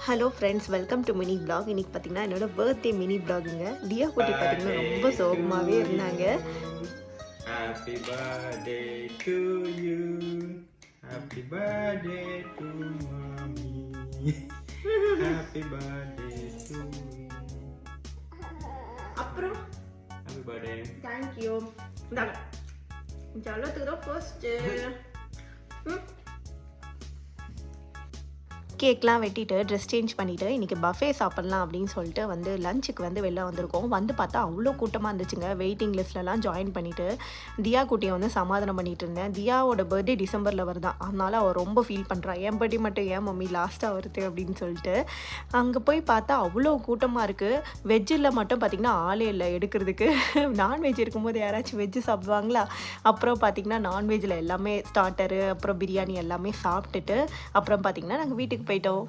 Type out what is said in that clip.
Hello friends, welcome to mini vlog. இன்றைக்கி பார்த்தீங்கன்னா என்னோட பர்த்டே மினி vlogங்க. தியா குட்டி பார்த்தீங்கன்னா ரொம்ப சோகமாகவே இருந்தாங்க. Happy birthday to you. Happy birthday to mommy. Happy birthday to you. அப்புறம் Happy birthday. தேங்க்யூ. இந்தாங்க ஜல்லத்துக்கு தான் ஃபர்ஸ்ட்டு. கேக்லாம் வெட்டிட்டு ட்ரெஸ் சேஞ்ச் பண்ணிவிட்டு இன்றைக்கி பஃபே சாப்பிட்லாம் அப்படின்னு சொல்லிட்டு வந்து லஞ்சுக்கு வந்து வெளில வந்திருக்கோம். வந்து பார்த்தா அவ்வளோ கூட்டமாக இருந்துச்சுங்க. வெயிட்டிங் லிஸ்ட்லலாம் ஜாயின் பண்ணிவிட்டு தியா குட்டியை வந்து சமாதானம் பண்ணிகிட்டு இருந்தேன். தியாவோட பர்த்டே டிசம்பரில் வருதான், அதனால் அவள் ரொம்ப ஃபீல் பண்ணுறான். என் பர்த்டே மட்டும் ஏன் மம்மி லாஸ்ட்டாக வருது அப்படின்னு சொல்லிட்டு. அங்கே போய் பார்த்தா அவ்வளோ கூட்டமாக இருக்குது. வெஜ்ஜில் மட்டும் பார்த்திங்கன்னா ஆளே இல்லை எடுக்கிறதுக்கு. நான்வெஜ் இருக்கும்போது யாராச்சும் வெஜ்ஜு சாப்பிடுவாங்களா? அப்புறம் பார்த்திங்கன்னா நான்வெஜ்ஜில் எல்லாமே ஸ்டார்டரு, அப்புறம் பிரியாணி எல்லாமே சாப்பிட்டுட்டு அப்புறம் பார்த்திங்கன்னா நாங்கள் வீட்டுக்கு போயிட்டோம்.